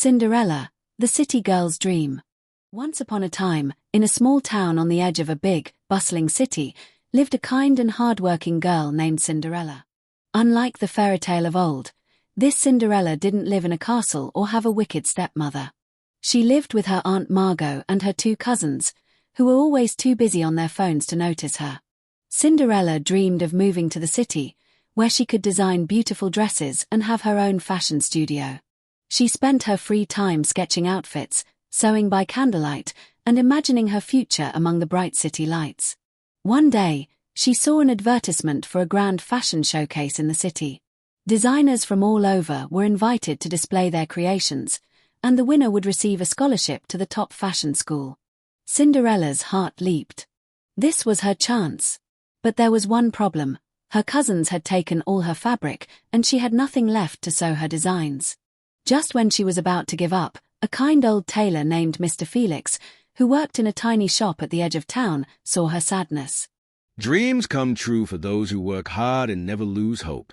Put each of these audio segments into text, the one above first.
Cinderella, the city girl's dream. Once upon a time, in a small town on the edge of a big, bustling city, lived a kind and hard-working girl named Cinderella. Unlike the fairy tale of old, this Cinderella didn't live in a castle or have a wicked stepmother. She lived with her Aunt Margot and her two cousins, who were always too busy on their phones to notice her. Cinderella dreamed of moving to the city, where she could design beautiful dresses and have her own fashion studio. She spent her free time sketching outfits, sewing by candlelight, and imagining her future among the bright city lights. One day, she saw an advertisement for a grand fashion showcase in the city. Designers from all over were invited to display their creations, and the winner would receive a scholarship to the top fashion school. Cinderella's heart leaped. This was her chance. But there was one problem. Her cousins had taken all her fabric, and she had nothing left to sew her designs. Just when she was about to give up, a kind old tailor named Mr. Felix, who worked in a tiny shop at the edge of town, saw her sadness. "Dreams come true for those who work hard and never lose hope,"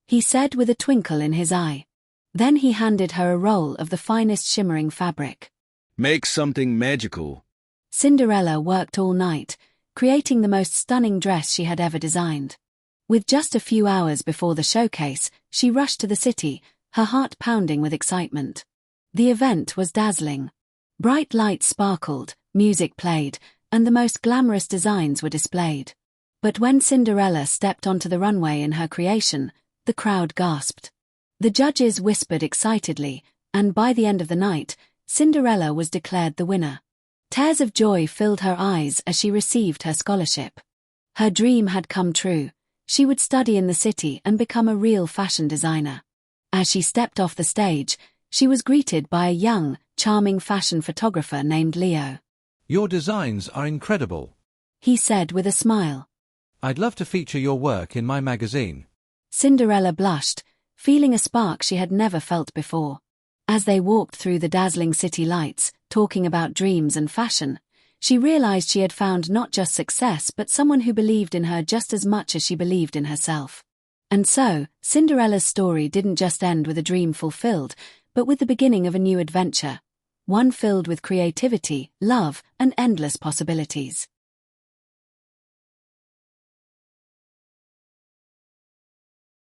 he said with a twinkle in his eye. Then he handed her a roll of the finest shimmering fabric. "Make something magical." Cinderella worked all night, creating the most stunning dress she had ever designed. With just a few hours before the showcase, she rushed to the city, her heart pounding with excitement. The event was dazzling. Bright lights sparkled, music played, and the most glamorous designs were displayed. But when Cinderella stepped onto the runway in her creation, the crowd gasped. The judges whispered excitedly, and by the end of the night, Cinderella was declared the winner. Tears of joy filled her eyes as she received her scholarship. Her dream had come true. She would study in the city and become a real fashion designer. As she stepped off the stage, she was greeted by a young, charming fashion photographer named Leo. "Your designs are incredible," he said with a smile. "I'd love to feature your work in my magazine." Cinderella blushed, feeling a spark she had never felt before. As they walked through the dazzling city lights, talking about dreams and fashion, she realized she had found not just success but someone who believed in her just as much as she believed in herself. And so, Cinderella's story didn't just end with a dream fulfilled, but with the beginning of a new adventure, one filled with creativity, love, and endless possibilities.